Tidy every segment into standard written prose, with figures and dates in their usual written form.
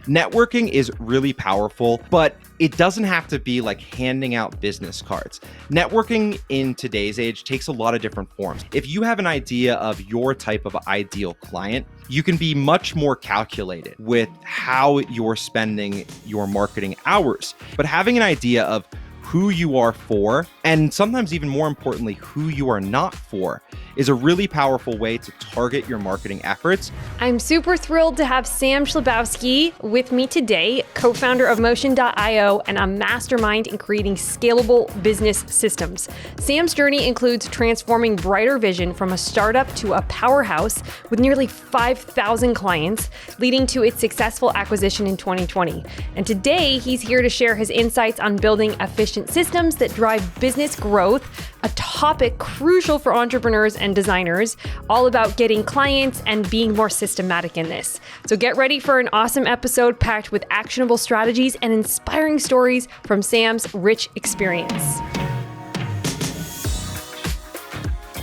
Networking is really powerful, but it doesn't have to be like handing out business cards. Networking in today's age takes a lot of different forms. If you have an idea of your type of ideal client, you can be much more calculated with how you're spending your marketing hours. But having an idea of who you are for, and sometimes even more importantly, who you are not for, is a really powerful way to target your marketing efforts. I'm super thrilled to have Sam Schlabowski with me today, co-founder of Motion.io and a mastermind in creating scalable business systems. Sam's journey includes transforming Brighter Vision from a startup to a powerhouse with nearly 5,000 clients, leading to its successful acquisition in 2020. And today, he's here to share his insights on building efficient systems that drive business growth, a topic crucial for entrepreneurs and designers, all about getting clients and being more systematic in this. So get ready for an awesome episode packed with actionable strategies and inspiring stories from Sam's rich experience.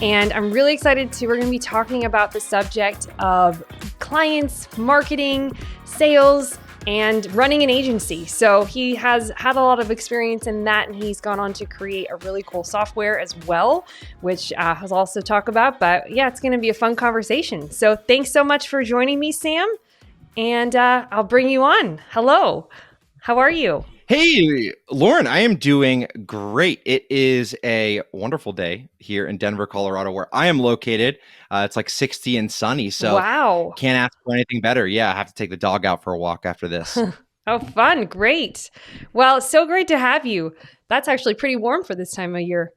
And I'm really excited we're going to be talking about the subject of clients, marketing, sales, and running an agency. So he has had a lot of experience in that, and he's gone on to create a really cool software as well, which I'll also talk about. But yeah, it's going to be a fun conversation. So thanks so much for joining me, Sam. And I'll bring you on. Hello. How are you? Hey, Lauren, I am doing great. It is a wonderful day here in Denver, Colorado, where I am located. It's like 60 and sunny, so wow, can't ask for anything better. Yeah, I have to take the dog out for a walk after this. Oh, fun. Great. Well, so great to have you. That's actually pretty warm for this time of year.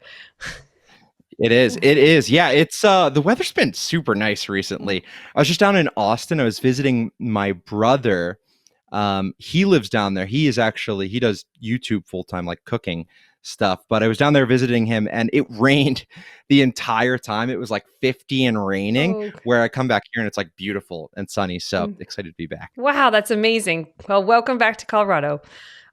It is. It is. Yeah, it's the weather's been super nice recently. I was just down in Austin. I was visiting my brother. He lives down there. He does YouTube full time, like cooking stuff. But I was down there visiting him, and it rained the entire time. It was like 50 and raining, where I come back here and it's like beautiful and sunny. So excited to be back. Wow, that's amazing. Well, welcome back to Colorado.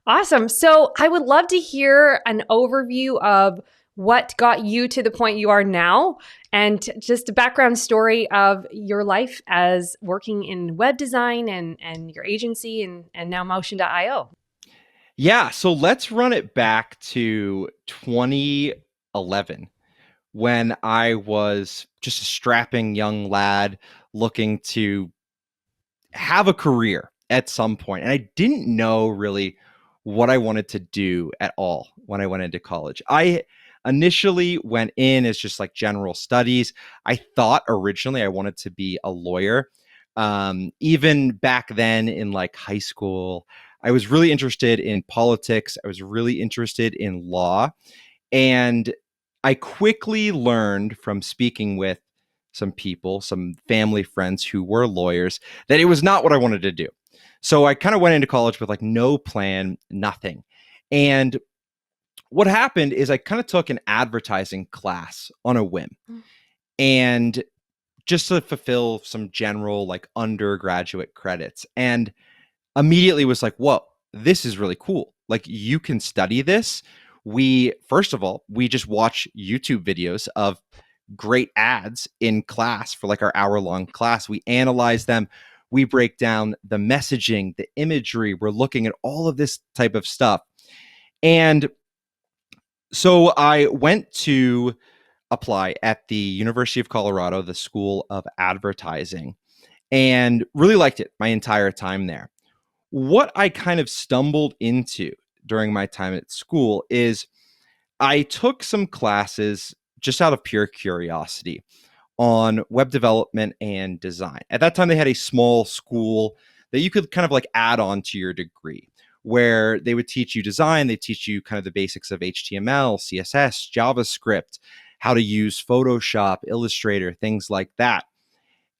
Awesome. So I would love to hear an overview of what got you to the point you are now, and just a background story of your life as working in web design and your agency and now Motion.io. Yeah, so let's run it back to 2011 when I was just a strapping young lad looking to have a career at some point. And I didn't know really what I wanted to do at all when I went into college. I initially went in as just like general studies. I thought originally I wanted to be a lawyer. Even back then in like high school, I was really interested in politics. I was really interested in law. And I quickly learned from speaking with some people, some family friends who were lawyers, that it was not what I wanted to do. So I kind of went into college with like no plan, nothing. And what happened is I kind of took an advertising class on a whim. And just to fulfill some general like undergraduate credits, and immediately was like, whoa, this is really cool. Like you can study this. First of all, we just watch YouTube videos of great ads in class for like our hour-long class. We analyze them. We break down the messaging, the imagery. We're looking at all of this type of stuff. And so I went to apply at the University of Colorado, the School of Advertising, and really liked it my entire time there. What I kind of stumbled into during my time at school is I took some classes just out of pure curiosity on web development and design. At that time, they had a small school that you could kind of like add on to your degree, where they would teach you design. They teach you kind of the basics of HTML, CSS, JavaScript, how to use Photoshop, Illustrator, things like that.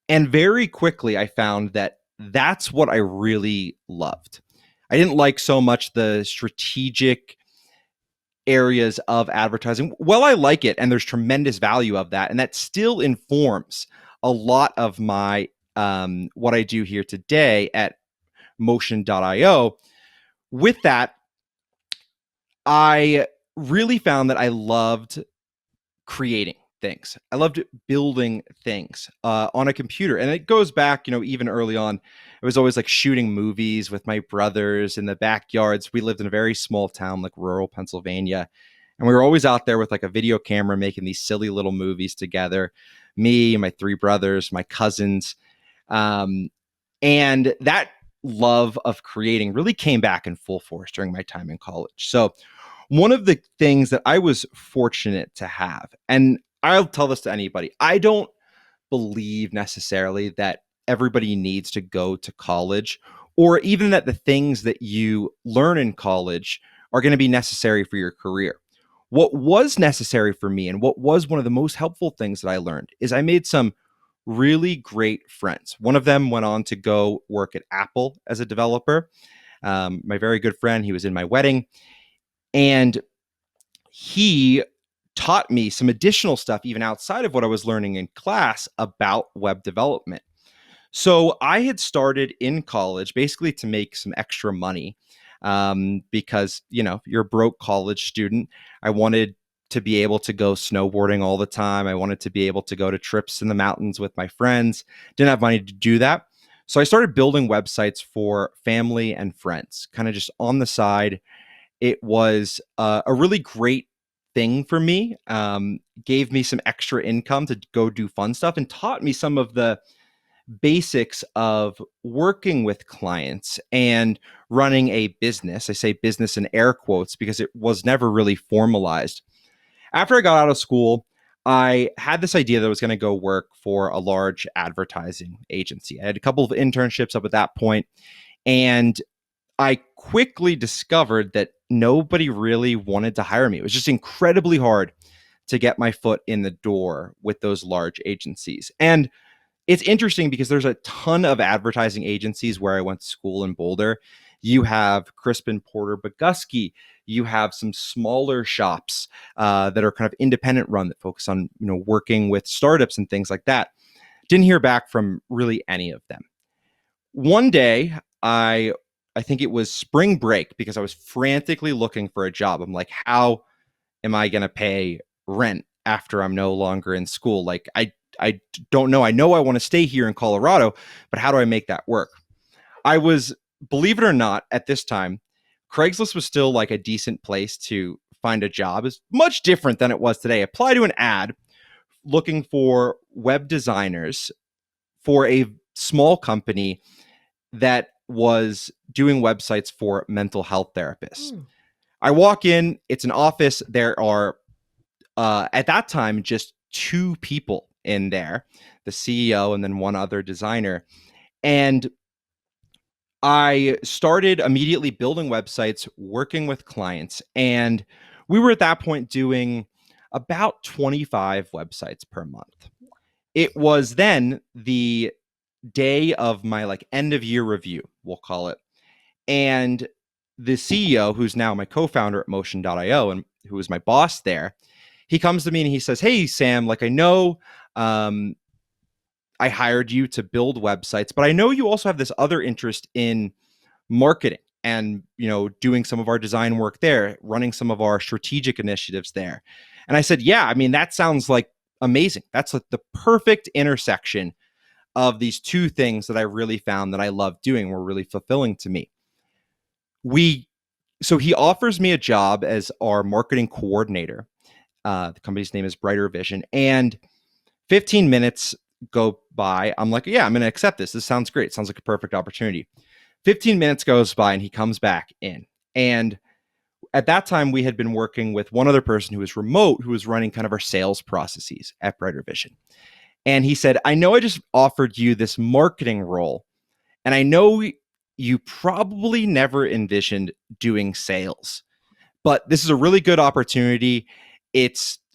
And very quickly, I found that that's what I really loved. I didn't like so much the strategic areas of advertising. Well, I like it, and there's tremendous value of that, and that still informs a lot of my what I do here today at Motion.io. With that, I really found that I loved creating things. I loved building things on a computer. And it goes back, even early on, it was always like shooting movies with my brothers in the backyards. We lived in a very small town, like rural Pennsylvania. And we were always out there with like a video camera making these silly little movies together. Me, my three brothers, my cousins. Um, and that love of creating really came back in full force during my time in college. So, one of the things that I was fortunate to have, and I'll tell this to anybody, I don't believe necessarily that everybody needs to go to college, or even that the things that you learn in college are going to be necessary for your career. What was necessary for me, and what was one of the most helpful things that I learned, is I made some really great friends. One of them went on to go work at Apple as a developer. My very good friend, he was in my wedding, and he taught me some additional stuff, even outside of what I was learning in class about web development. So I had started in college basically to make some extra money because, you're a broke college student. I wanted to be able to go snowboarding all the time. I wanted to be able to go to trips in the mountains with my friends. Didn't have money to do that. So I started building websites for family and friends, kind of just on the side. It was a really great thing for me, gave me some extra income to go do fun stuff, and taught me some of the basics of working with clients and running a business. I say business in air quotes because it was never really formalized. After I got out of school, I had this idea that I was going to go work for a large advertising agency. I had a couple of internships up at that point, and I quickly discovered that nobody really wanted to hire me. It was just incredibly hard to get my foot in the door with those large agencies. And it's interesting because there's a ton of advertising agencies where I went to school in Boulder. You have Crispin Porter Bogusky. You have some smaller shops that are kind of independent run that focus on working with startups and things like that. Didn't hear back from really any of them. One day, I think it was spring break because I was frantically looking for a job. I'm like, how am I going to pay rent after I'm no longer in school? Like, I don't know. I know I want to stay here in Colorado, but how do I make that work? I was, believe it or not, at this time, Craigslist was still like a decent place to find a job. It's much different than it was today. Apply to an ad looking for web designers for a small company that was doing websites for mental health therapists. I walk in, it's an office. There are, at that time, just two people in there, the CEO and then one other designer. And I started immediately building websites, working with clients. And we were at that point doing about 25 websites per month. It was then the day of my like end of year review, we'll call it. And the CEO, who's now my co-founder at Motion.io and who was my boss there, he comes to me and he says, "Hey, Sam, like I know I hired you to build websites, but I know you also have this other interest in marketing and, doing some of our design work there, running some of our strategic initiatives there." And I said, "Yeah, I mean, that sounds like amazing. That's like the perfect intersection of these two things that I really found that I love doing were really fulfilling to me." So he offers me a job as our marketing coordinator. The company's name is Brighter Vision. And 15 minutes go by. I'm like, yeah, I'm going to accept this. This sounds great. Sounds like a perfect opportunity. 15 minutes goes by and he comes back in. And at that time, we had been working with one other person who was remote, who was running kind of our sales processes at Brighter Vision. And he said, "I know I just offered you this marketing role, and I know you probably never envisioned doing sales, but this is a really good opportunity.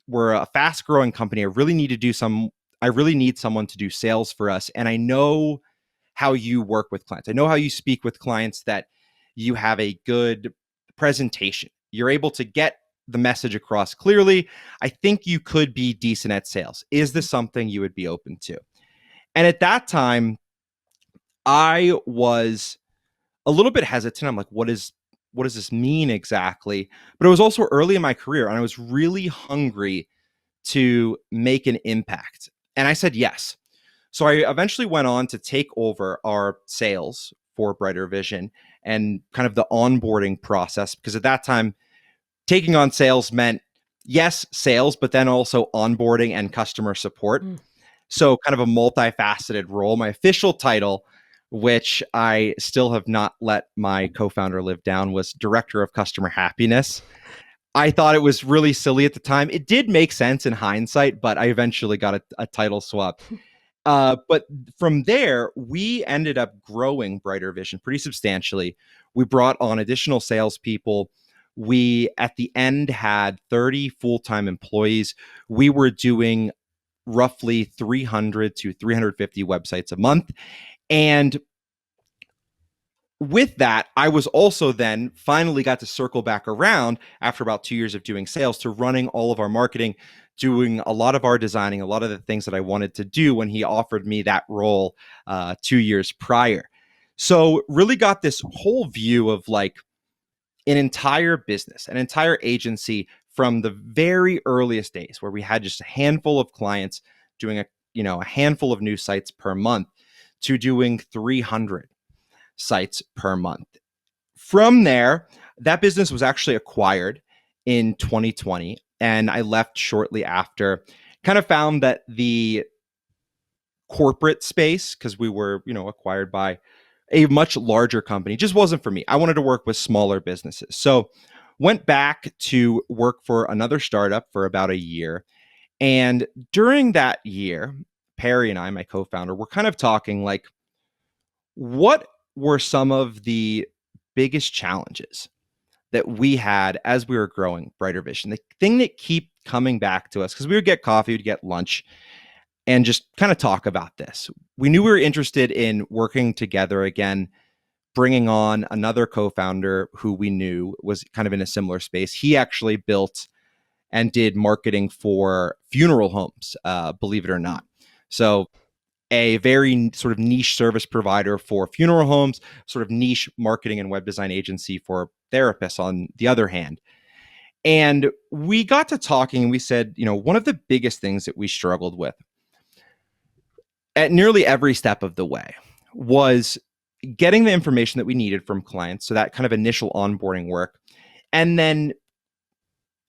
We're a fast growing company. I really need someone to do sales for us. And I know how you work with clients. I know how you speak with clients, that you have a good presentation. You're able to get the message across clearly. I think you could be decent at sales. Is this something you would be open to?" And at that time, I was a little bit hesitant. I'm like, what does this mean exactly? But it was also early in my career, and I was really hungry to make an impact? And I said yes. So I eventually went on to take over our sales for Brighter Vision and kind of the onboarding process, because at that time, taking on sales meant, yes, sales, but then also onboarding and customer support. So kind of a multifaceted role. My official title, which I still have not let my co-founder live down, was Director of Customer Happiness. I thought it was really silly at the time. It did make sense in hindsight, but I eventually got a title swap. But from there, we ended up growing Brighter Vision pretty substantially. We brought on additional salespeople. We, at the end, had 30 full-time employees. We were doing roughly 300 to 350 websites a month. And with that, I was also then finally got to circle back around after about 2 years of doing sales to running all of our marketing, doing a lot of our designing, a lot of the things that I wanted to do when he offered me that role 2 years prior. So really got this whole view of like an entire business, an entire agency from the very earliest days where we had just a handful of clients doing a handful of new sites per month to doing 300 sites per month. From there, that business was actually acquired in 2020, and I left shortly after. Kind of found that the corporate space, because we were, acquired by a much larger company, just wasn't for me. I wanted to work with smaller businesses. So went back to work for another startup for about a year. And during that year, Perry and I, my co-founder, were kind of talking like, what were some of the biggest challenges that we had as we were growing Brighter Vision? The thing that kept coming back to us, because we would get coffee, we'd get lunch, and just kind of talk about this. We knew we were interested in working together again, bringing on another co-founder who we knew was kind of in a similar space. He actually built and did marketing for funeral homes, believe it or not. So a very sort of niche service provider for funeral homes, sort of niche marketing and web design agency for therapists on the other hand. And we got to talking and we said, one of the biggest things that we struggled with at nearly every step of the way was getting the information that we needed from clients. So that kind of initial onboarding work, and then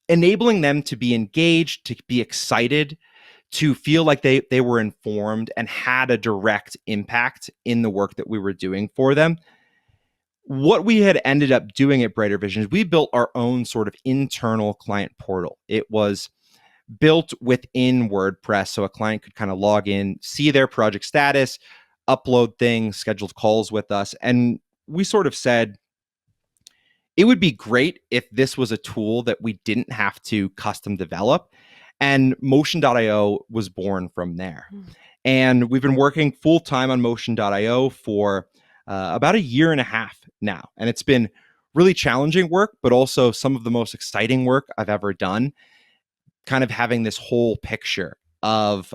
enabling them to be engaged, to be excited, to feel like they were informed and had a direct impact in the work that we were doing for them. What we had ended up doing at Brighter Vision is we built our own sort of internal client portal. It was built within WordPress, so a client could kind of log in, see their project status, upload things, schedule calls with us. And we sort of said, it would be great if this was a tool that we didn't have to custom develop. And Motion.io was born from there. And we've been working full time on Motion.io for about a year and a half now. And it's been really challenging work, but also some of the most exciting work I've ever done. Kind of having this whole picture of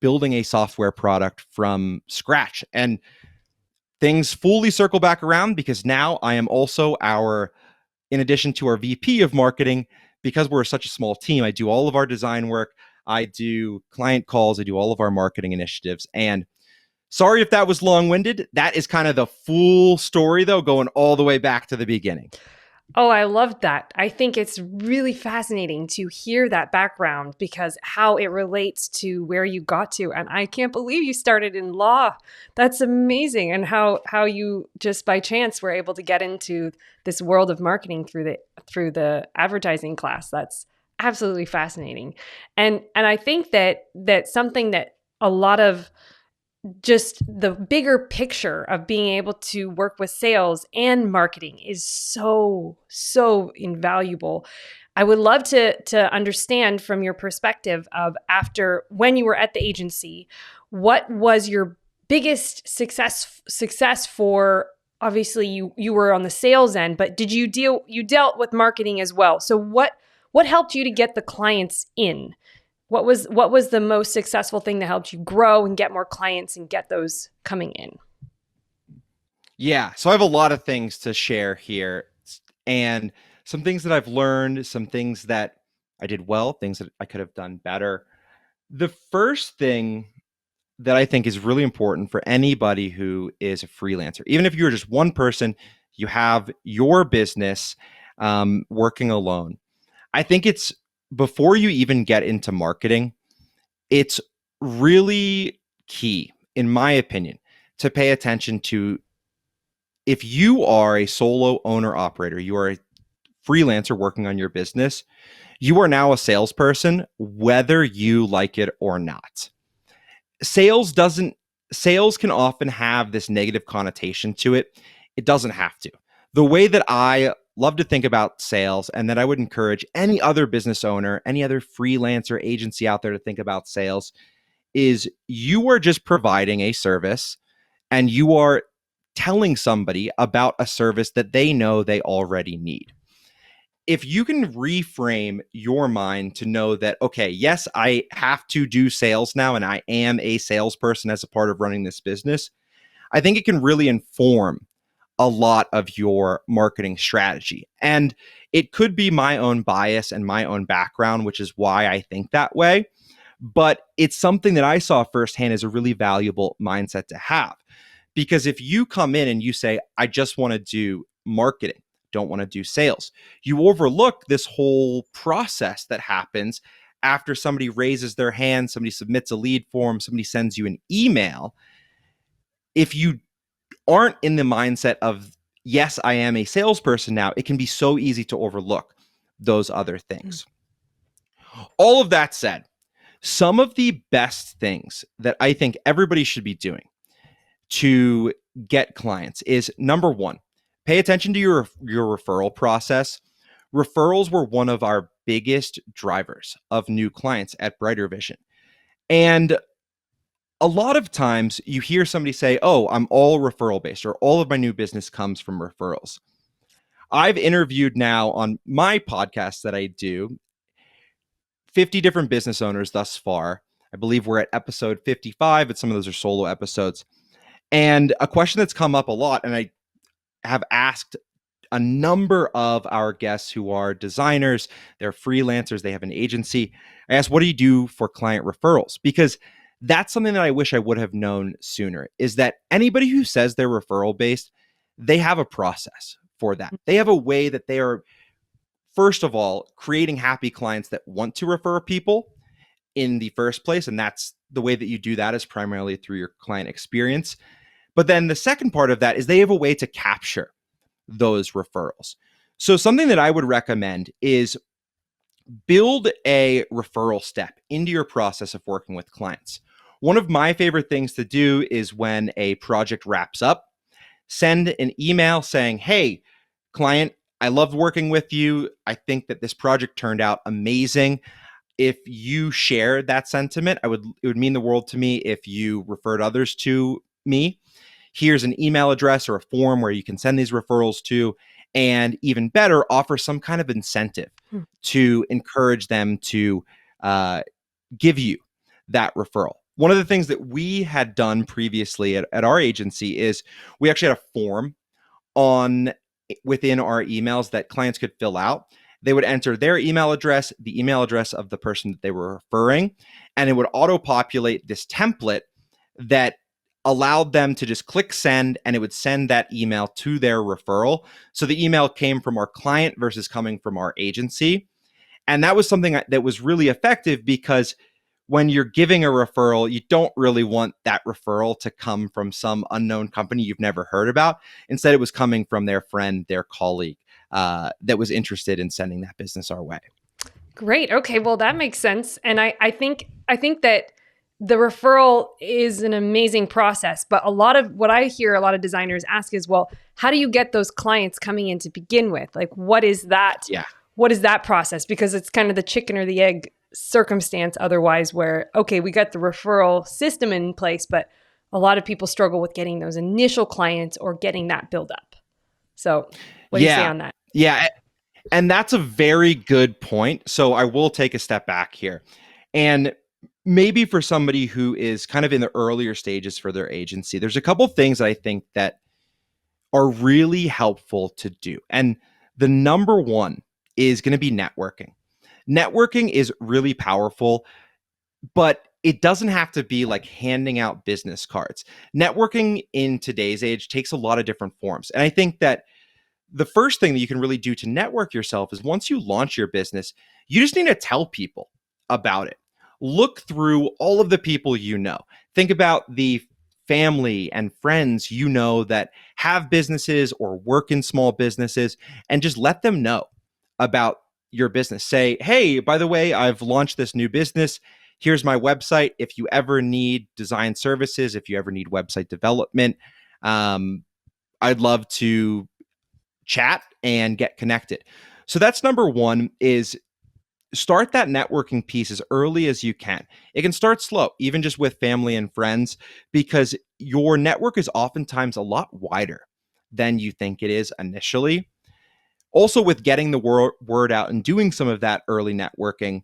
building a software product from scratch. And things fully circle back around because now I am also in addition to our VP of marketing, because we're such a small team, I do all of our design work, I do client calls, I do all of our marketing initiatives. And sorry if that was long-winded. That is kind of the full story, though, going all the way back to the beginning. Oh, I loved that. I think it's really fascinating to hear that background because how it relates to where you got to. And I can't believe you started in law. That's amazing. And how you just by chance were able to get into this world of marketing through the advertising class. That's absolutely fascinating. And I think that something that a lot of just the bigger picture of being able to work with sales and marketing is so invaluable. I would love to understand from your perspective of after when you were at the agency, what was your biggest success for? Obviously you were on the sales end, but you dealt with marketing as well. So what helped you to get the clients in? What was the most successful thing that helped you grow and get more clients and get those coming in? Yeah, so I have a lot of things to share here, and some things that I've learned, some things that I did well, things that I could have done better. The first thing that I think is really important for anybody who is a freelancer, even if you're just one person, you have your business working alone. I think it's before you even get into marketing, it's really key, in my opinion, to pay attention to if you are a solo owner operator, you are a freelancer working on your business, you are now a salesperson, whether you like it or not. Sales doesn't, sales can often have this negative connotation to it. It doesn't have to. The way that I love to think about sales, and that I would encourage any other business owner, any other freelancer agency out there to think about sales, is you are just providing a service and you are telling somebody about a service that they know they already need. If you can reframe your mind to know that, okay, yes, I have to do sales now and I am a salesperson as a part of running this business, I think it can really inform a lot of your marketing strategy. And it could be my own bias and my own background, which is why I think that way. But it's something that I saw firsthand as a really valuable mindset to have. Because if you come in and you say, I just want to do marketing, don't want to do sales, you overlook this whole process that happens after somebody raises their hand, somebody submits a lead form, somebody sends you an email. If you aren't in the mindset of, yes, I am a salesperson now, it can be so easy to overlook those other things. All of that said, some of the best things that I think everybody should be doing to get clients is, number one, pay attention to your referral process. Referrals were one of our biggest drivers of new clients at Brighter Vision. And a lot of times you hear somebody say, oh, I'm all referral based, or all of my new business comes from referrals. I've interviewed now on my podcast that I do 50 different business owners thus far. I believe we're at episode 55, but some of those are solo episodes. And a question that's come up a lot, and I have asked a number of our guests who are designers, they're freelancers, they have an agency. I asked, what do you do for client referrals? Because that's something that I wish I would have known sooner, is that anybody who says they're referral based, they have a process for that. They have a way that they are, first of all, creating happy clients that want to refer people in the first place. And that's the way that you do that, is primarily through your client experience. But then the second part of that is they have a way to capture those referrals. So something that I would recommend is build a referral step into your process of working with clients. One of my favorite things to do is when a project wraps up, send an email saying, hey, client, I loved working with you. I think that this project turned out amazing. If you share that sentiment, it would mean the world to me if you referred others to me. Here's an email address or a form where you can send these referrals to, and even better, offer some kind of incentive to encourage them to give you that referral. One of the things that we had done previously at our agency is we actually had a form within our emails that clients could fill out. They would enter their email address, the email address of the person that they were referring, and it would auto-populate this template that allowed them to just click send, and it would send that email to their referral. So the email came from our client versus coming from our agency. And that was something that was really effective, because when you're giving a referral, you don't really want that referral to come from some unknown company you've never heard about. Instead, it was coming from their friend, their colleague that was interested in sending that business our way. Great. Okay. Well, that makes sense. And I think that the referral is an amazing process, but a lot of what I hear a lot of designers ask is, well, how do you get those clients coming in to begin with? Like, what is that? Yeah. What is that process? Because it's kind of the chicken or the egg circumstance otherwise, where, okay, we got the referral system in place, but a lot of people struggle with getting those initial clients or getting that build up. So what do you say on that? Yeah. And that's a very good point. So I will take a step back here. And maybe for somebody who is kind of in the earlier stages for their agency, there's a couple things that I think that are really helpful to do. And the number one is going to be networking. Networking is really powerful, but it doesn't have to be like handing out business cards. Networking in today's age takes a lot of different forms. And I think that the first thing that you can really do to network yourself is once you launch your business, you just need to tell people about it. Look through all of the people you know. Think about the family and friends you know that have businesses or work in small businesses, and just let them know about your business. Say, hey, by the way, I've launched this new business. Here's my website. If you ever need design services, if you ever need website development, I'd love to chat and get connected. So that's number one, is start that networking piece as early as you can. It can start slow, even just with family and friends, because your network is oftentimes a lot wider than you think it is initially. Also, with getting the word out and doing some of that early networking,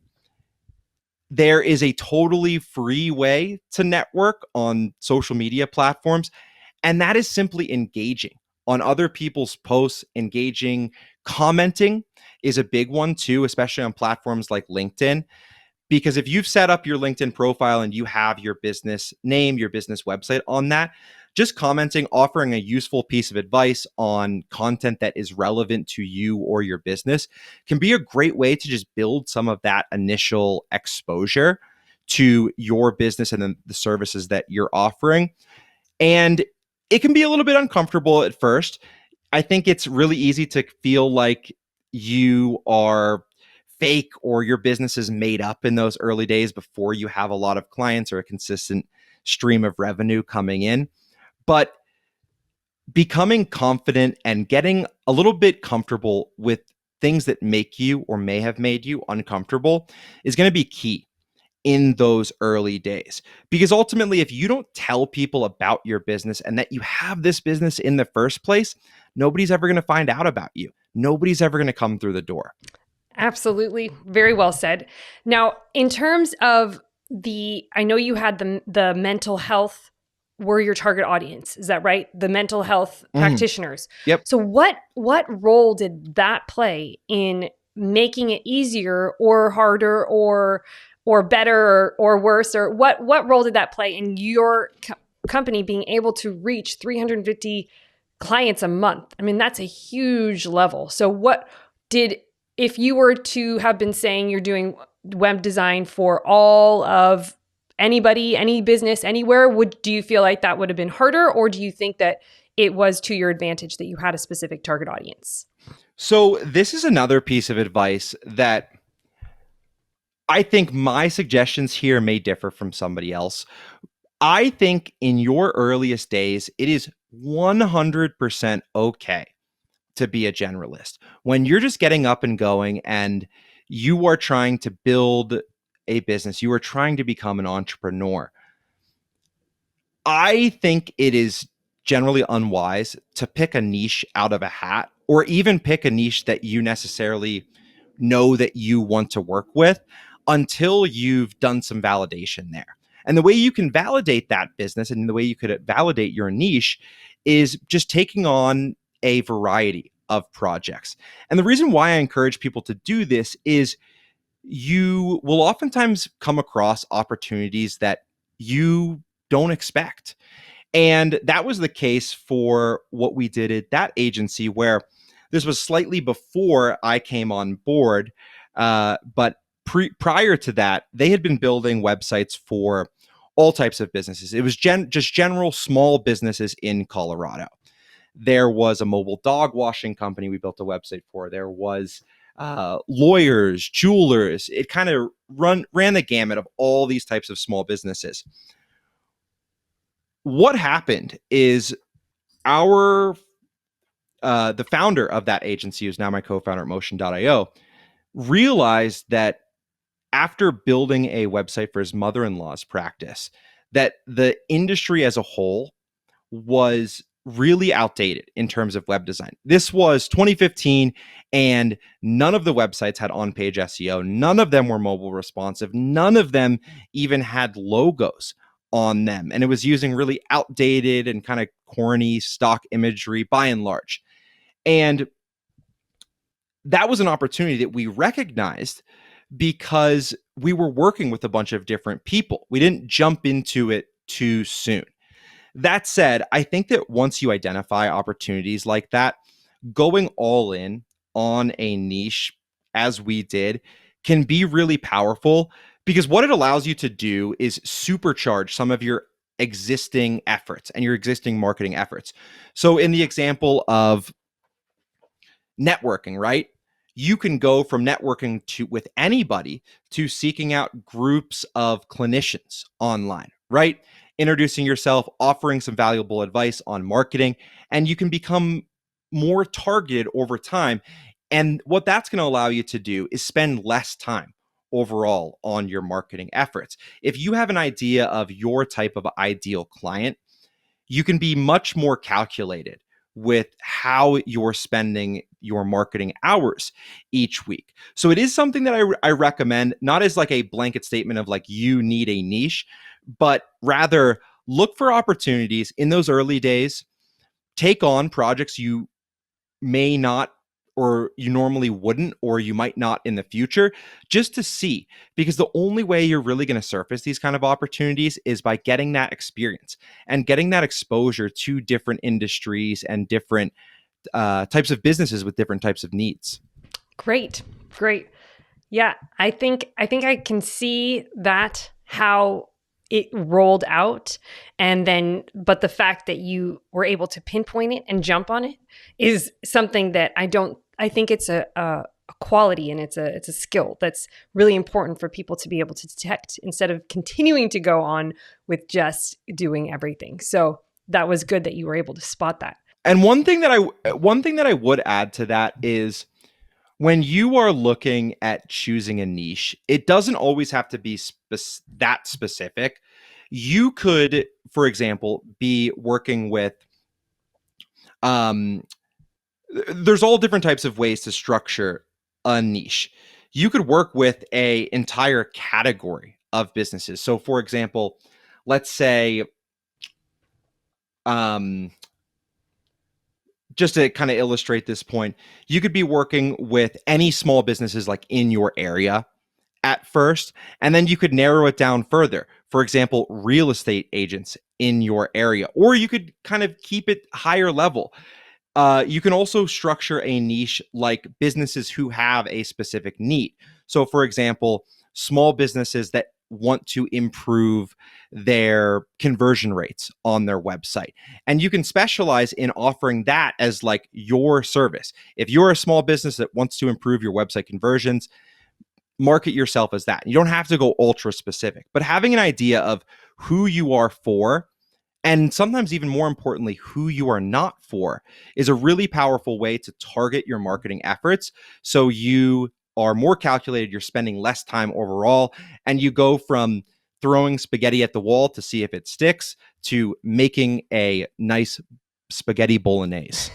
there is a totally free way to network on social media platforms, and that is simply engaging on other people's posts. Engaging, commenting is a big one too, especially on platforms like LinkedIn. Because if you've set up your LinkedIn profile and you have your business name, your business website on that, just commenting, offering a useful piece of advice on content that is relevant to you or your business can be a great way to just build some of that initial exposure to your business and then the services that you're offering. And it can be a little bit uncomfortable at first. I think it's really easy to feel like you are fake or your business is made up in those early days before you have a lot of clients or a consistent stream of revenue coming in. But becoming confident and getting a little bit comfortable with things that make you or may have made you uncomfortable is going to be key in those early days. Because ultimately, if you don't tell people about your business and that you have this business in the first place, nobody's ever going to find out about you. Nobody's ever going to come through the door. Absolutely. Very well said. Now, in terms of I know you had the mental health were your target audience. Is that right? The mental health practitioners. Yep. So what role did that play in making it easier or harder or better or worse, or what role did that play in your company being able to reach 350 clients a month? I mean, that's a huge level. So if you were to have been saying you're doing web design for all of anybody, any business, anywhere, do you feel like that would have been harder, or do you think that it was to your advantage that you had a specific target audience? So this is another piece of advice that I think my suggestions here may differ from somebody else. I think in your earliest days, it is 100% okay to be a generalist. When you're just getting up and going and you are trying to build a business, you are trying to become an entrepreneur, I think it is generally unwise to pick a niche out of a hat, or even pick a niche that you necessarily know that you want to work with until you've done some validation there. And the way you can validate that business and the way you could validate your niche is just taking on a variety of projects. And the reason why I encourage people to do this is you will oftentimes come across opportunities that you don't expect. And that was the case for what we did at that agency, where this was slightly before I came on board. But prior to that, they had been building websites for all types of businesses. It was just general small businesses in Colorado. There was a mobile dog washing company we built a website for. There was lawyers, jewelers. It kind of ran the gamut of all these types of small businesses. What happened is the founder of that agency, who's now my co-founder at Motion.io, realized that after building a website for his mother-in-law's practice, that the industry as a whole was really outdated in terms of web design. This was 2015, and none of the websites had on-page SEO. None of them were mobile responsive. None of them even had logos on them. And it was using really outdated and kind of corny stock imagery by and large. And that was an opportunity that we recognized because we were working with a bunch of different people. We didn't jump into it too soon. That said, I think that once you identify opportunities like that, going all in on a niche, as we did, can be really powerful, because what it allows you to do is supercharge some of your existing efforts and your existing marketing efforts. So, in the example of networking, right? You can go from networking to with anybody to seeking out groups of clinicians online, right? Introducing yourself, offering some valuable advice on marketing, and you can become more targeted over time. And what that's going to allow you to do is spend less time overall on your marketing efforts. If you have an idea of your type of ideal client, you can be much more calculated with how you're spending your marketing hours each week. So it is something that I recommend, not as like a blanket statement of like you need a niche, but rather look for opportunities in those early days, take on projects you may not, or you normally wouldn't, or you might not in the future, just to see. Because the only way you're really going to surface these kind of opportunities is by getting that experience and getting that exposure to different industries and different types of businesses with different types of needs. Great. Great. Yeah, I think I can see that how it rolled out, and then but the fact that you were able to pinpoint it and jump on it is something that I think it's a quality, and it's a skill that's really important for people to be able to detect instead of continuing to go on with just doing everything. So that was good that you were able to spot that. And one thing that I would add to that is, when you are looking at choosing a niche, it doesn't always have to be that specific. You could, for example, be working with, um, there's all different types of ways to structure a niche. You could work with a entire category of businesses. So, for example, let's say, um, just to kind of illustrate this point, you could be working with any small businesses like in your area at first, and then you could narrow it down further. For example, real estate agents in your area, or you could kind of keep it higher level. You can also structure a niche like businesses who have a specific need. So, for example, small businesses that want to improve their conversion rates on their website. And you can specialize in offering that as like your service. If you're a small business that wants to improve your website conversions, market yourself as that. You don't have to go ultra specific, but having an idea of who you are for, and sometimes even more importantly, who you are not for, is a really powerful way to target your marketing efforts. So you are more calculated, you're spending less time overall, and you go from throwing spaghetti at the wall to see if it sticks to making a nice spaghetti bolognese.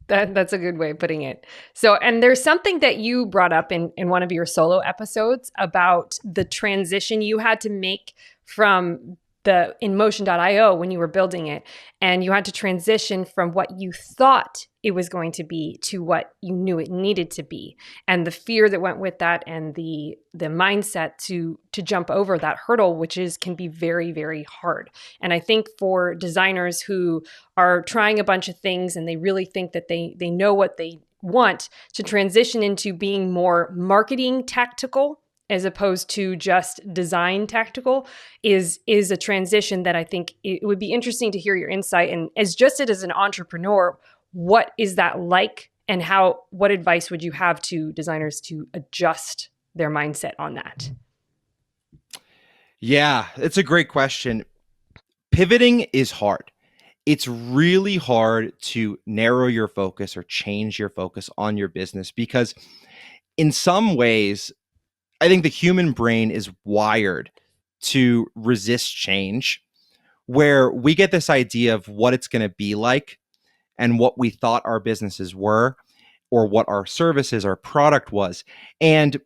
That's a good way of putting it. So, and there's something that you brought up in one of your solo episodes about the transition you had to make from the InMotion.io when you were building it, and you had to transition from what you thought it was going to be to what you knew it needed to be, and the fear that went with that, and the mindset to jump over that hurdle, which can be very, very hard. And I think for designers who are trying a bunch of things and they really think that they know what they want, to transition into being more marketing tactical as opposed to just design tactical is a transition that I think it would be interesting to hear your insight. And as an entrepreneur, what is that like, and what advice would you have to designers to adjust their mindset on that? Yeah, it's a great question. Pivoting is hard. It's really hard to narrow your focus or change your focus on your business, because in some ways, I think the human brain is wired to resist change, where we get this idea of what it's going to be like and what we thought our businesses were, or what our services, our product was. And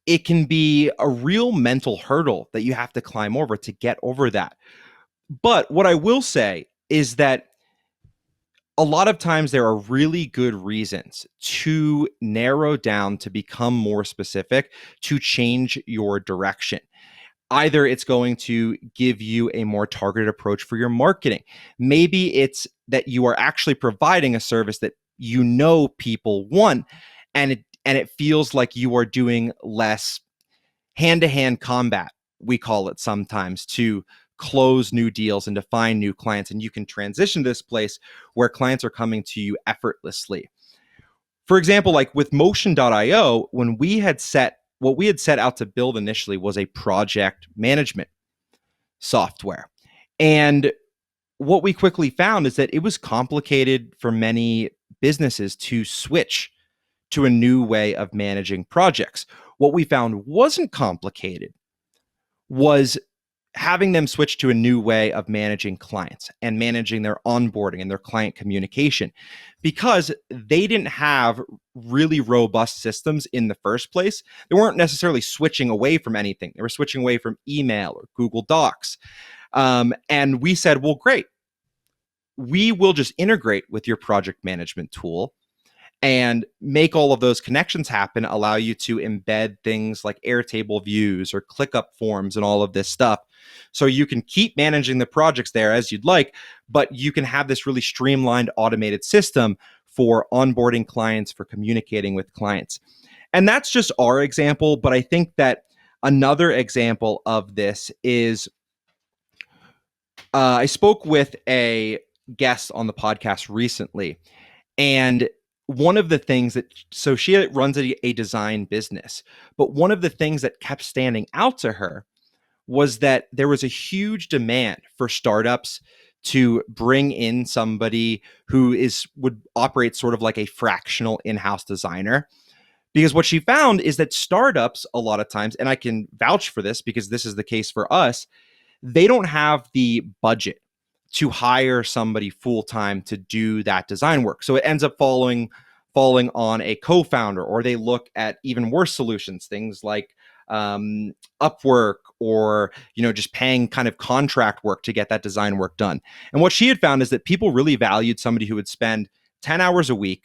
it can be a real mental hurdle that you have to climb over to get over that. But what I will say is that a lot of times there are really good reasons to narrow down, to become more specific, to change your direction. Either it's going to give you a more targeted approach for your marketing. Maybe it's that you are actually providing a service that you know people want, and it feels like you are doing less hand-to-hand combat, we call it sometimes, to close new deals and to find new clients. And you can transition to this place where clients are coming to you effortlessly. For example, like with Motion.io, when we had set what we had set out to build initially was a project management software. And what we quickly found is that it was complicated for many businesses to switch to a new way of managing projects. What we found wasn't complicated was having them switch to a new way of managing clients and managing their onboarding and their client communication, because they didn't have really robust systems in the first place. They weren't necessarily switching away from anything. They were switching away from email or Google Docs. And we said, well, great. We will just integrate with your project management tool and make all of those connections happen, allow you to embed things like Airtable views or ClickUp forms and all of this stuff. So you can keep managing the projects there as you'd like, but you can have this really streamlined automated system for onboarding clients, for communicating with clients. And that's just our example, but I think that another example of this is I spoke with a guest on the podcast recently, and one of the things that, so she runs a design business, but one of the things that kept standing out to her was that there was a huge demand for startups to bring in somebody who would operate sort of like a fractional in-house designer. Because what she found is that startups, a lot of times, and I can vouch for this because this is the case for us, they don't have the budget to hire somebody full-time to do that design work. So it ends up falling on a co-founder, or they look at even worse solutions, things like Upwork, or just paying kind of contract work to get that design work done. And what she had found is that people really valued somebody who would spend 10 hours a week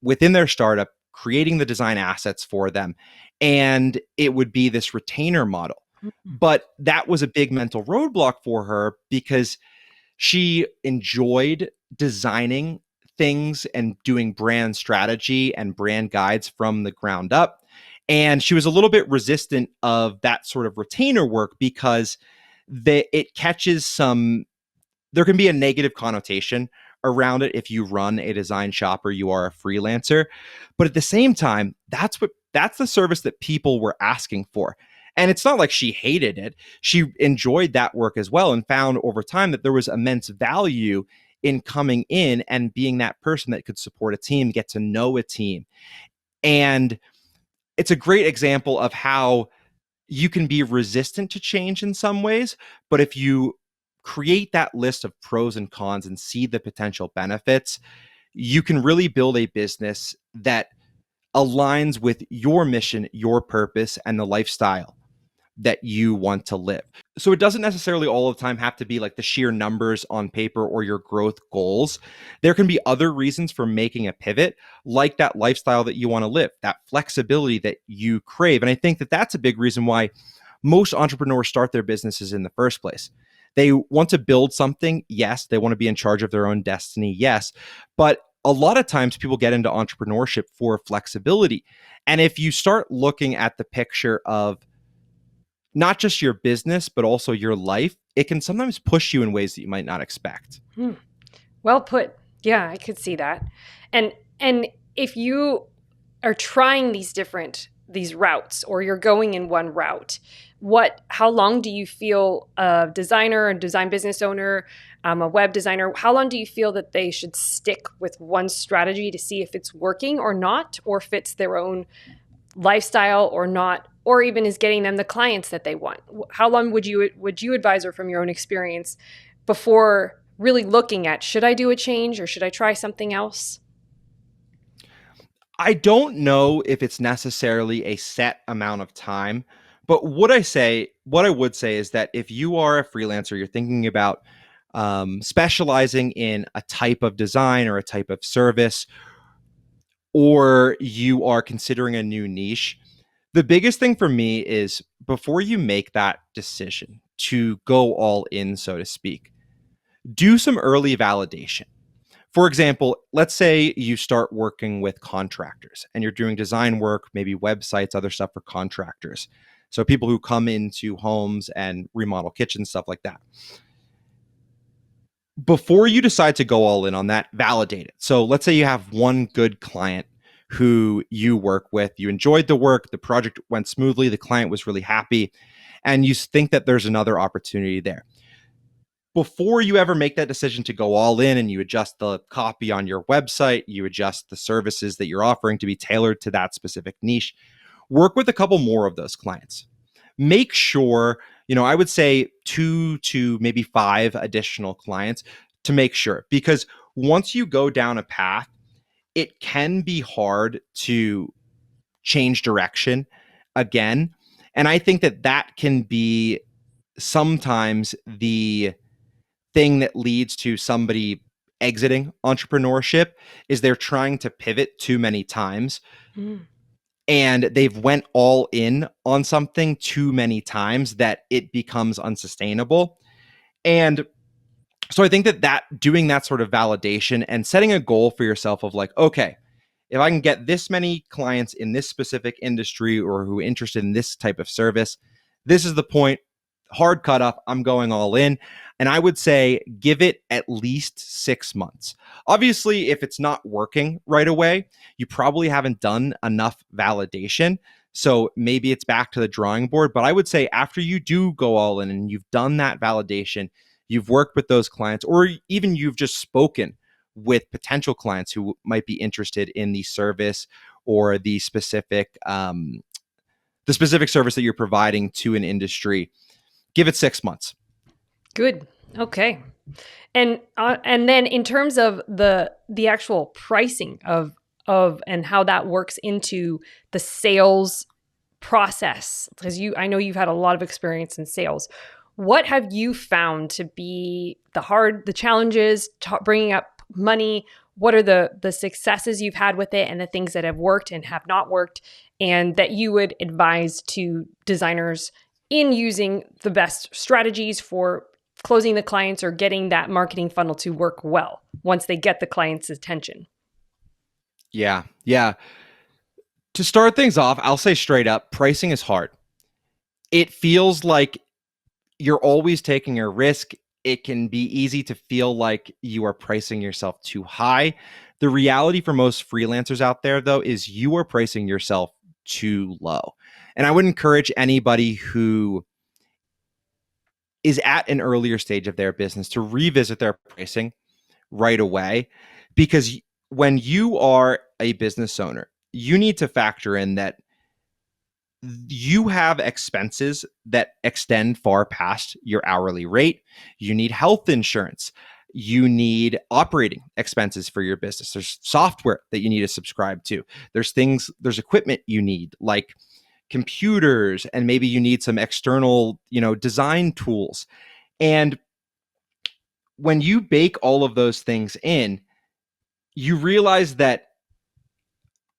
within their startup creating the design assets for them, and it would be this retainer model. But that was a big mental roadblock for her because she enjoyed designing things and doing brand strategy and brand guides from the ground up. And she was a little bit resistant of that sort of retainer work because it catches there can be a negative connotation around it if you run a design shop or you are a freelancer. But at the same time, that's the service that people were asking for. And it's not like she hated it. She enjoyed that work as well, and found over time that there was immense value in coming in and being that person that could support a team, get to know a team. And it's a great example of how you can be resistant to change in some ways, but if you create that list of pros and cons and see the potential benefits, you can really build a business that aligns with your mission, your purpose, and the lifestyle that you want to live. So it doesn't necessarily all the time have to be like the sheer numbers on paper or your growth goals. There can be other reasons for making a pivot, like that lifestyle that you want to live, that flexibility that you crave. And I think that that's a big reason why most entrepreneurs start their businesses in the first place. They want to build something, yes. They want to be in charge of their own destiny, yes. But a lot of times people get into entrepreneurship for flexibility. And if you start looking at the picture of not just your business, but also your life, it can sometimes push you in ways that you might not expect. Well put. Yeah, I could see that. And if you are trying these routes, or you're going in one route, how long do you feel a designer, a design business owner, a web designer, how long do you feel that they should stick with one strategy to see if it's working or not, or fits their own lifestyle or not, or even is getting them the clients that they want? How long would you advise, or from your own experience, before really looking at, should I do a change or should I try something else? I don't know if it's necessarily a set amount of time, but what I would say is that if you are a freelancer, you're thinking about specializing in a type of design or a type of service, or you are considering a new niche, the biggest thing for me is before you make that decision to go all in, so to speak, do some early validation. For example, let's say you start working with contractors and you're doing design work, maybe websites, other stuff for contractors. So people who come into homes and remodel kitchens, stuff like that. Before you decide to go all in on that, validate it. So let's say you have one good client who you work with, you enjoyed the work, the project went smoothly, the client was really happy, and you think that there's another opportunity there. Before you ever make that decision to go all in and you adjust the copy on your website, you adjust the services that you're offering to be tailored to that specific niche, work with a couple more of those clients. Make sure, I would say 2 to maybe 5 additional clients to make sure, because once you go down a path, it can be hard to change direction again. And I think that that can be sometimes the thing that leads to somebody exiting entrepreneurship is they're trying to pivot too many times. Mm. And they've went all in on something too many times that it becomes unsustainable. And so I think that doing that sort of validation and setting a goal for yourself of like, okay, if I can get this many clients in this specific industry or who are interested in this type of service, this is the point, hard cut up, I'm going all in. And I would say give it at least 6 months. Obviously, if it's not working right away, you probably haven't done enough validation. So maybe it's back to the drawing board. But I would say after you do go all in and you've done that validation, you've worked with those clients, or even you've just spoken with potential clients who might be interested in the service or the specific service that you're providing to an industry, give it 6 months. Good. Okay. And then in terms of the actual pricing of and how that works into the sales process, because I know you've had a lot of experience in sales. What have you found to be the challenges, bringing up money? What are the successes you've had with it and the things that have worked and have not worked, and that you would advise to designers in using the best strategies for closing the clients or getting that marketing funnel to work well once they get the client's attention? Yeah. To start things off, I'll say straight up, pricing is hard. It feels like you're always taking a risk. It can be easy to feel like you are pricing yourself too high. The reality for most freelancers out there, though, is you are pricing yourself too low. And I would encourage anybody who is at an earlier stage of their business to revisit their pricing right away, because when you are a business owner, you need to factor in that you have expenses that extend far past your hourly rate. You need health insurance. You need operating expenses for your business. There's software that you need to subscribe to. There's equipment you need, like computers, and maybe you need some external, design tools. And when you bake all of those things in, you realize that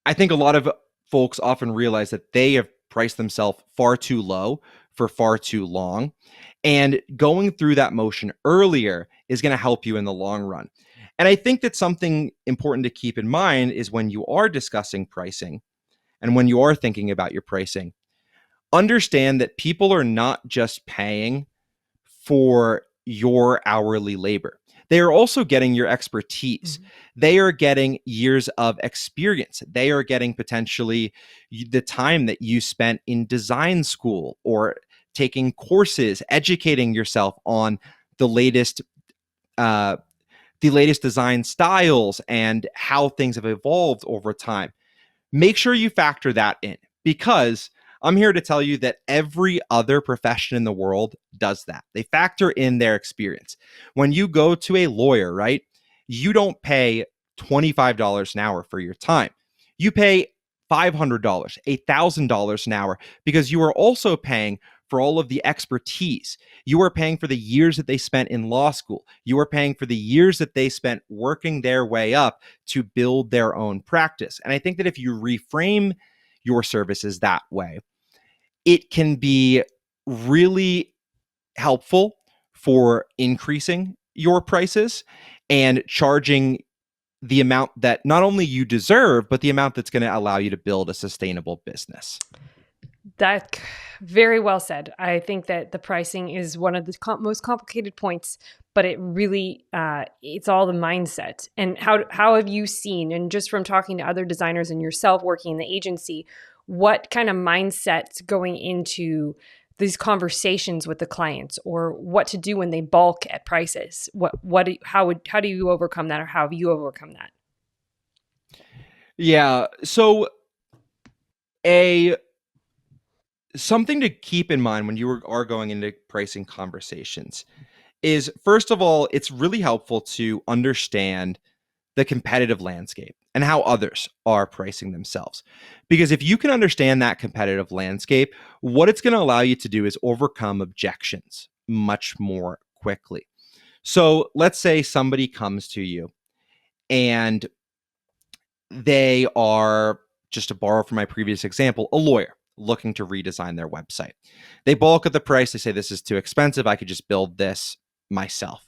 I think a lot of folks often realize that they have priced themselves far too low for far too long. And going through that motion earlier is going to help you in the long run. And I think that something important to keep in mind is when you are discussing pricing and when you are thinking about your pricing, understand that people are not just paying for your hourly labor. They are also getting your expertise. Mm-hmm. They are getting years of experience. They are getting potentially the time that you spent in design school or taking courses, educating yourself on the latest design styles and how things have evolved over time. Make sure you factor that in, because I'm here to tell you that every other profession in the world does that. They factor in their experience. When you go to a lawyer, right, you don't pay $25 an hour for your time. You pay $500, $1,000 an hour, because you are also paying for all of the expertise. You are paying for the years that they spent in law school. You are paying for the years that they spent working their way up to build their own practice. And I think that if you reframe your services that way, it can be really helpful for increasing your prices and charging the amount that not only you deserve, but the amount that's going to allow you to build a sustainable business. That very well said. I think that the pricing is one of the most complicated points, but it really it's all the mindset. And how have you seen, and just from talking to other designers and yourself working in the agency, what kind of mindset going into these conversations with the clients, or what to do when they balk at prices? How do you overcome that, or how have you overcome that? Yeah. So a something to keep in mind when you are going into pricing conversations is, first of all, it's really helpful to understand the competitive landscape and how others are pricing themselves. Because if you can understand that competitive landscape, what it's going to allow you to do is overcome objections much more quickly. So let's say somebody comes to you and they are, just to borrow from my previous example, a lawyer looking to redesign their website. They balk at the price. They say, this is too expensive. I could just build this myself.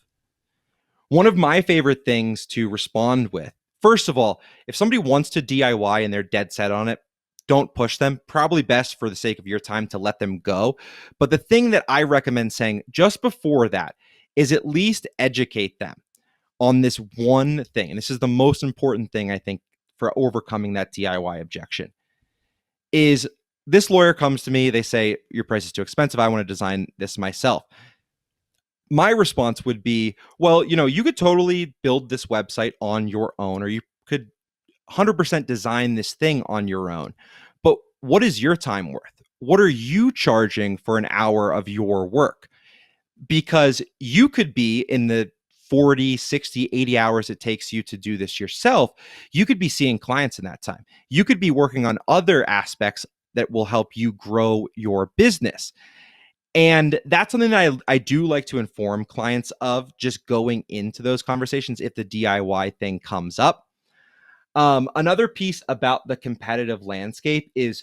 One of my favorite things to respond with, first of all, if somebody wants to DIY and they're dead set on it, don't push them. Probably best for the sake of your time to let them go. But the thing that I recommend saying just before that is at least educate them on this one thing. And this is the most important thing, I think, for overcoming that DIY objection. Is this lawyer comes to me, they say, your price is too expensive. I want to design this myself. My response would be, well, you could totally build this website on your own, or you could 100% design this thing on your own. But what is your time worth? What are you charging for an hour of your work? Because you could be in the 40, 60, 80 hours it takes you to do this yourself. You could be seeing clients in that time. You could be working on other aspects that will help you grow your business. And that's something that I do like to inform clients of, just going into those conversations if the DIY thing comes up. Another piece about the competitive landscape is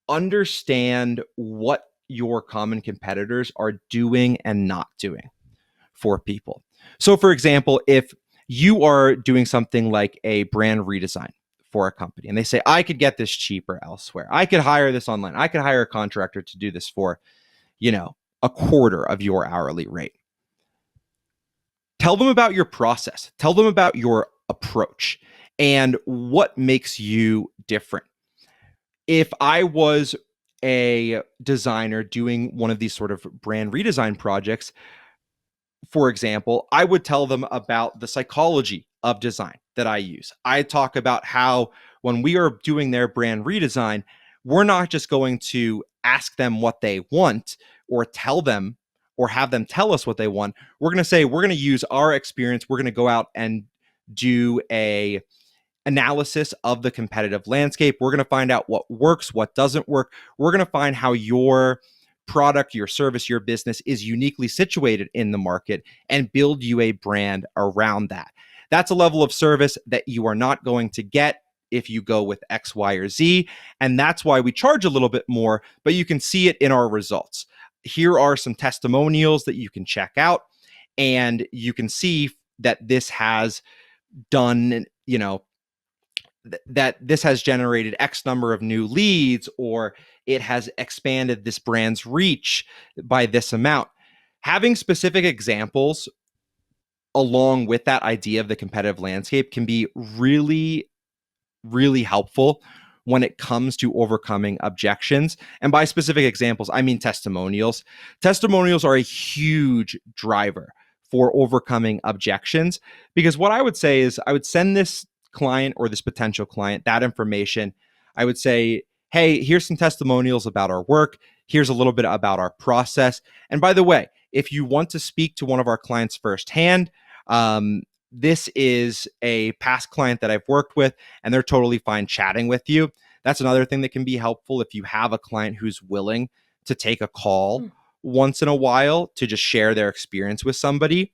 understand what your common competitors are doing and not doing for people. So, for example, if you are doing something like a brand redesign for a company and they say, I could get this cheaper elsewhere, I could hire this online, I could hire a contractor to do this for, a quarter of your hourly rate. Tell them about your process. Tell them about your approach and what makes you different. If I was a designer doing one of these sort of brand redesign projects, for example, I would tell them about the psychology of design that I use. I talk about how when we are doing their brand redesign, we're not just going to ask them what they want or tell them or have them tell us what they want. We're going to say, we're going to use our experience. We're going to go out and do a analysis of the competitive landscape. We're going to find out what works, what doesn't work. We're going to find how your product, your service, your business is uniquely situated in the market and build you a brand around that. That's a level of service that you are not going to get if you go with X, Y, or Z. And that's why we charge a little bit more, but you can see it in our results. Here are some testimonials that you can check out, and you can see that this has done, that this has generated X number of new leads, or it has expanded this brand's reach by this amount. Having specific examples along with that idea of the competitive landscape can be really, really helpful when it comes to overcoming objections. And by specific examples, I mean testimonials. Testimonials are a huge driver for overcoming objections, because what I would say is I would send this client or this potential client that information. I would say, hey, here's some testimonials about our work. Here's a little bit about our process. And by the way, if you want to speak to one of our clients firsthand, this is a past client that I've worked with, and they're totally fine chatting with you. That's another thing that can be helpful if you have a client who's willing to take a call once in a while to just share their experience with somebody.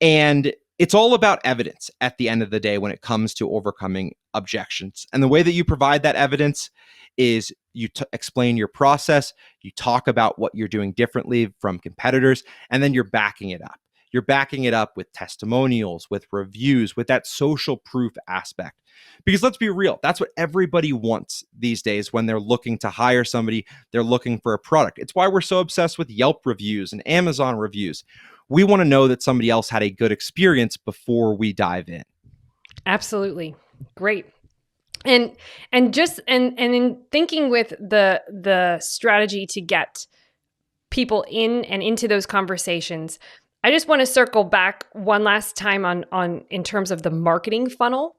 And it's all about evidence at the end of the day when it comes to overcoming objections. And the way that you provide that evidence is you explain your process, you talk about what you're doing differently from competitors, and then you're backing it up. You're backing it up with testimonials, with reviews, with that social proof aspect. Because let's be real, that's what everybody wants these days when they're looking to hire somebody, they're looking for a product. It's why we're so obsessed with Yelp reviews and Amazon reviews. We want to know that somebody else had a good experience before we dive in. Absolutely. Great. And in thinking with the strategy to get people in and into those conversations, I just want to circle back one last time on in terms of the marketing funnel.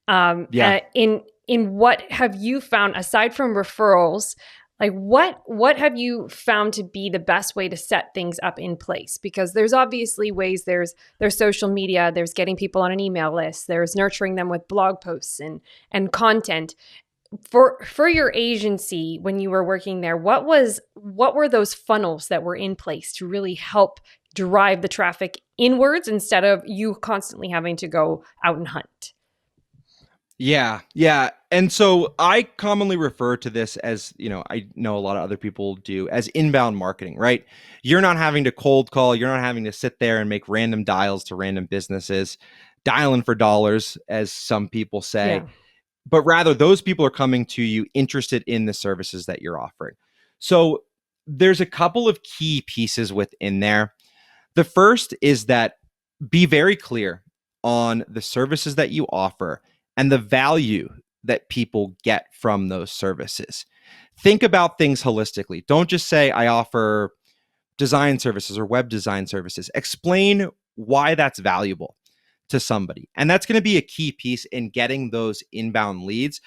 In what have you found aside from referrals? Like what have you found to be the best way to set things up in place? Because there's obviously ways, there's social media, there's getting people on an email list, there's nurturing them with blog posts and content. For your agency, when you were working there, what were those funnels that were in place to really help drive the traffic inwards instead of you constantly having to go out and hunt? Yeah. And so I commonly refer to this as, I know a lot of other people do, as inbound marketing, right? You're not having to cold call. You're not having to sit there and make random dials to random businesses, dialing for dollars, as some people say. Yeah. But rather those people are coming to you interested in the services that you're offering. So there's a couple of key pieces within there. The first is that be very clear on the services that you offer and the value that people get from those services. Think about things holistically. Don't just say, I offer design services or web design services. Explain why that's valuable to somebody. And that's going to be a key piece in getting those inbound leads.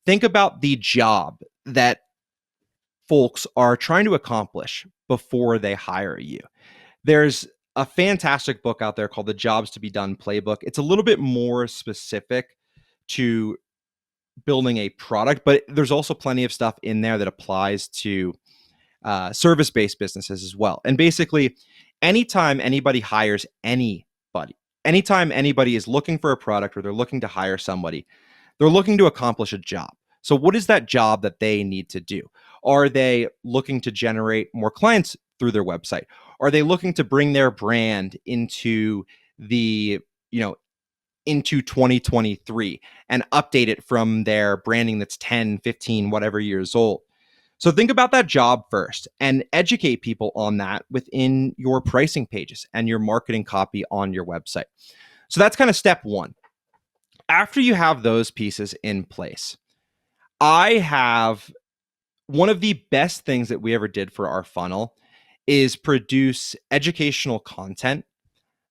Think about the job that folks are trying to accomplish before they hire you. There's a fantastic book out there called The Jobs to Be Done Playbook. It's a little bit more specific to building a product, but there's also plenty of stuff in there that applies to service-based businesses as well. And basically, anytime anybody hires anybody, anytime anybody is looking for a product or they're looking to hire somebody, they're looking to accomplish a job. So what is that job that they need to do? Are they looking to generate more clients through their website? Are they looking to bring their brand into the, into 2023 and update it from their branding that's 10, 15, whatever years old? So think about that job first and educate people on that within your pricing pages and your marketing copy on your website. So that's kind of step one. After you have those pieces in place, I have one of the best things that we ever did for our funnel is produce educational content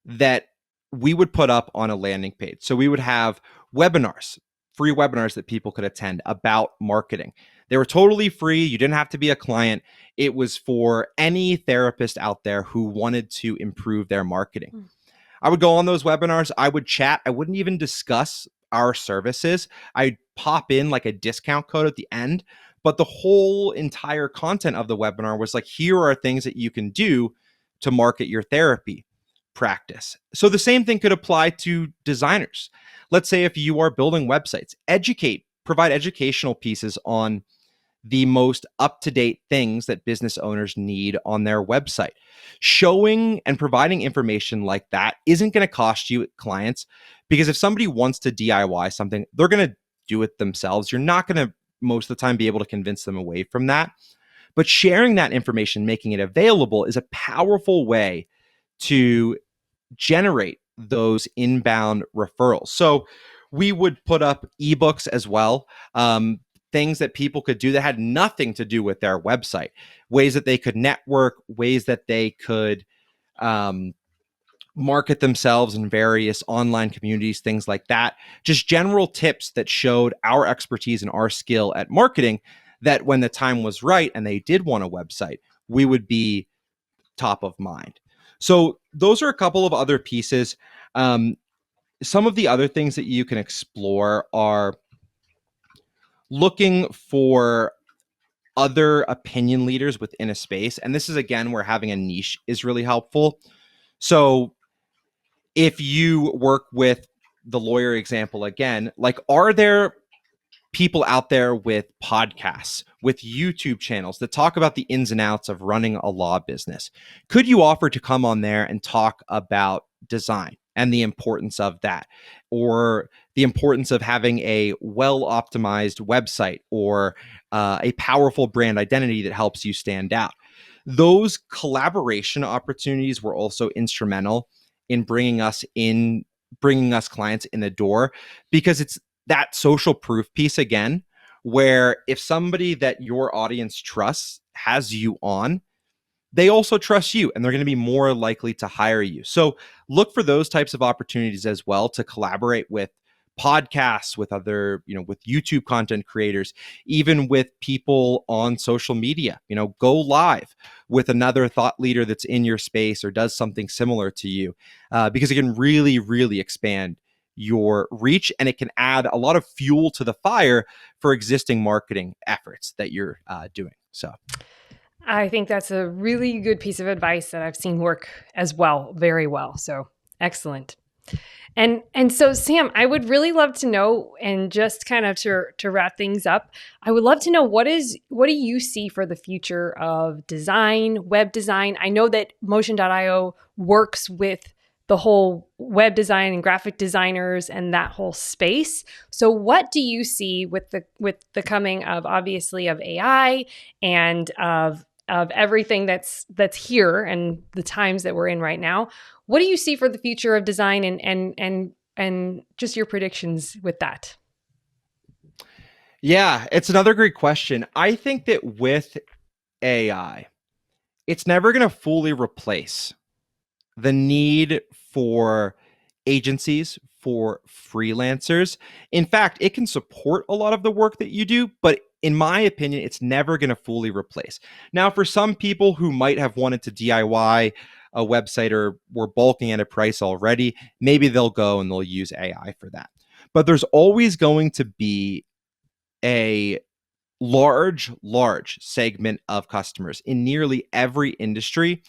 that we would put up on a landing page. So we would have webinars, free webinars that people could attend about marketing. They were totally free. You didn't have to be a client. It was for any therapist out there who wanted to improve their marketing. I would go on those webinars. I would chat. I wouldn't even discuss our services. I'd pop in like a discount code at the end. But the whole entire content of the webinar was like, here are things that you can do to market your therapy practice. So the same thing could apply to designers. Let's say if you are building websites, provide educational pieces on the most up-to-date things that business owners need on their website. Showing and providing information like that isn't going to cost you clients, because if somebody wants to DIY something, they're going to do it themselves. You're not going to most of the time be able to convince them away from that. But sharing that information, making it available, is a powerful way to generate those inbound referrals. So we would put up ebooks as well, things that people could do that had nothing to do with their website, ways that they could network, ways that they could market themselves in various online communities, things like that. Just general tips that showed our expertise and our skill at marketing, that when the time was right and they did want a website, we would be top of mind. So those are a couple of other pieces. Some of the other things that you can explore are looking for other opinion leaders within a space. And this is, again, where having a niche is really helpful. So if you work with the lawyer example again, like, are there people out there with podcasts, with YouTube channels that talk about the ins and outs of running a law business? Could you offer to come on there and talk about design and the importance of that, or the importance of having a well optimized website, or a powerful brand identity that helps you stand out? Those collaboration opportunities were also instrumental in bringing us clients in the door, because it's that social proof piece again, where if somebody that your audience trusts has you on, they also trust you and they're going to be more likely to hire you. So look for those types of opportunities as well, to collaborate with podcasts, with other, with YouTube content creators, even with people on social media. Go live with another thought leader that's in your space or does something similar to you, because it can really, really expand your reach, and it can add a lot of fuel to the fire for existing marketing efforts that you're doing. So I think that's a really good piece of advice that I've seen work as well, very well. So excellent. And so, Sam, I would really love to know, and just kind of to wrap things up, I would love to know what do you see for the future of design, web design? I know that Motion.io works with the whole web design and graphic designers and that whole space. So what do you see with the coming of, obviously, of AI and of everything that's here and the times that we're in right now? What do you see for the future of design, and just your predictions with that? Yeah, it's another great question. I think that with AI, it's never going to fully replace the need for agencies, for freelancers. In fact, it can support a lot of the work that you do, but in my opinion, it's never going to fully replace. Now, for some people who might have wanted to DIY a website or were bulking at a price already, maybe they'll go and they'll use AI for that. But there's always going to be a large segment of customers in nearly every industry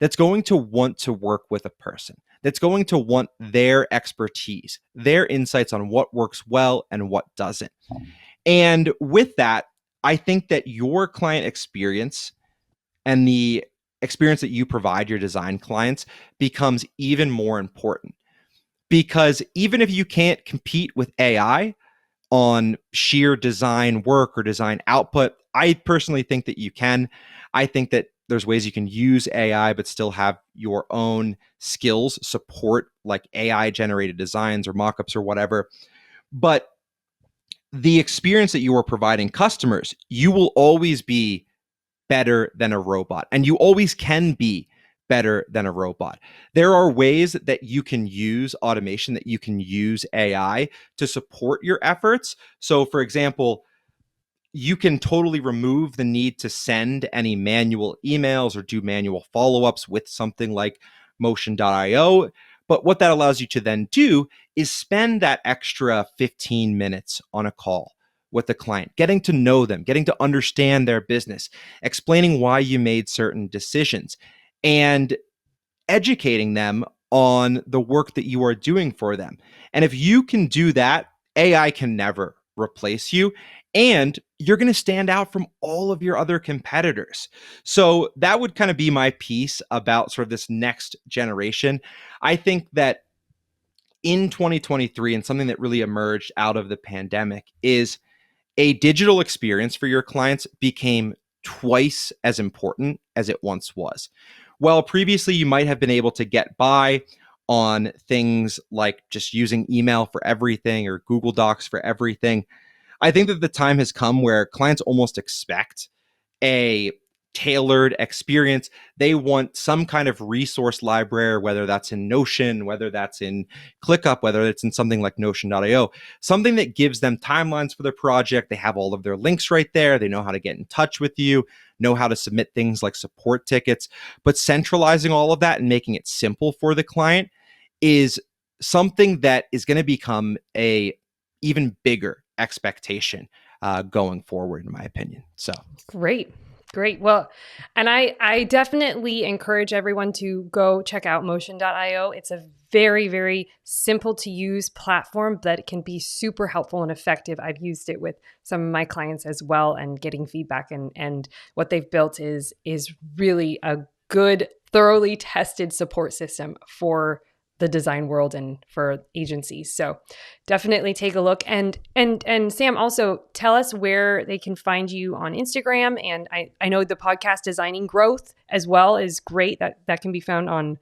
that's going to want to work with a person, that's going to want their expertise, their insights on what works well and what doesn't. And with that, I think that your client experience and the experience that you provide your design clients becomes even more important, because even if you can't compete with AI on sheer design work or design output, I personally think that you can. I think that there's ways you can use AI but still have your own skills support, like AI generated designs or mockups or whatever. But the experience that you are providing customers, you will always be better than a robot, and you always can be better than a robot. There are ways that you can use automation, that you can use AI to support your efforts. So, for example, you can totally remove the need to send any manual emails or do manual follow-ups with something like Motion.io. But what that allows you to then do is spend that extra 15 minutes on a call with the client, getting to know them, getting to understand their business, explaining why you made certain decisions, and educating them on the work that you are doing for them. And if you can do that, AI can never replace you, and you're going to stand out from all of your other competitors. So that would kind of be my piece about sort of this next generation. I think that in 2023, and something that really emerged out of the pandemic, is a digital experience for your clients became twice as important as it once was. Well, previously you might have been able to get by on things like just using email for everything or Google Docs for everything. I think that the time has come where clients almost expect a tailored experience. They want some kind of resource library, whether that's in Notion, whether that's in ClickUp, whether it's in something like Notion.io, something that gives them timelines for their project. They have all of their links right there. They know how to get in touch with you, know how to submit things like support tickets. But centralizing all of that and making it simple for the client is something that is going to become a even bigger expectation going forward, in my opinion. So Great. Well, and I definitely encourage everyone to go check out Motion.io. It's a very, very simple to use platform that it can be super helpful and effective. I've used it with some of my clients as well, and getting feedback, and what they've built is really a good, thoroughly tested support system for the design world and for agencies. So definitely take a look. And Sam, also tell us where they can find you on Instagram. And I know the podcast Designing Growth as well is great. That can be found on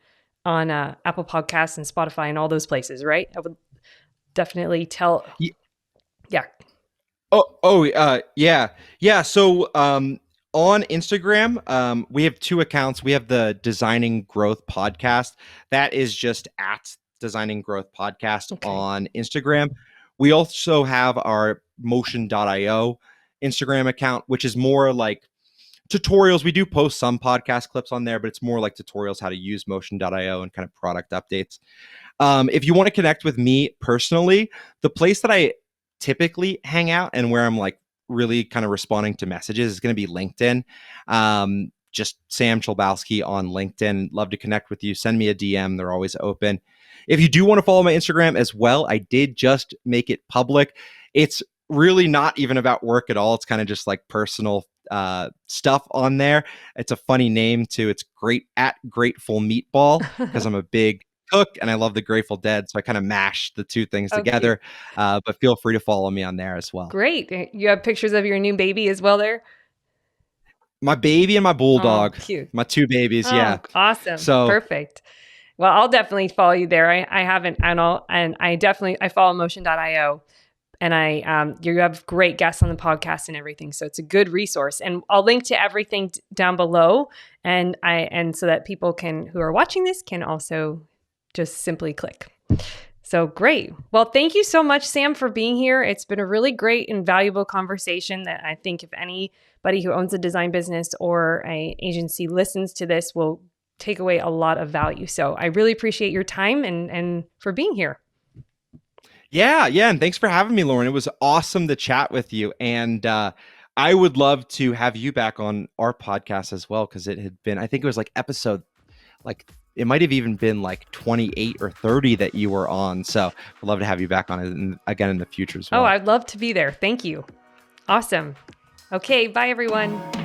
Apple Podcasts and Spotify and all those places, right? I would definitely tell. Yeah. Yeah. So on Instagram, we have 2 accounts. We have the Designing Growth Podcast. That is just at Designing Growth Podcast on Instagram. We also have our Motion.io Instagram account, which is more like tutorials. We do post some podcast clips on there, but it's more like tutorials how to use Motion.io and kind of product updates. If you want to connect with me personally, the place that I typically hang out and where I'm like really kind of responding to messages is going to be LinkedIn. Just Sam Chlebowski on LinkedIn. Love to connect with you. Send me a DM. They're always open. If you do want to follow my Instagram as well, I did just make it public. It's really not even about work at all. It's kind of just like personal stuff on there. It's a funny name too. It's @Grateful Meatball because I'm a big cook and I love the Grateful Dead. So I kind of mash the 2 things together. But feel free to follow me on there as well. Great. You have pictures of your new baby as well there? My baby and my bulldog. Oh, cute. My 2 babies. Yeah. Awesome. So perfect. Well, I'll definitely follow you there. I haven't, and I follow Motion.io, and you have great guests on the podcast and everything. So it's a good resource, and I'll link to everything down below, and so that people who are watching this can also just simply click. So great. Well, thank you so much, Sam, for being here. It's been a really great and valuable conversation that I think if anybody who owns a design business or an agency listens to this will take away a lot of value. So I really appreciate your time and for being here. Yeah. And thanks for having me, Lauren. It was awesome to chat with you. And I would love to have you back on our podcast as well, because it had been, I think it was like episode, it might have even been like 28 or 30 that you were on. So I'd love to have you back on it again in the future as well. Oh, I'd love to be there. Thank you. Awesome. Okay. Bye, everyone.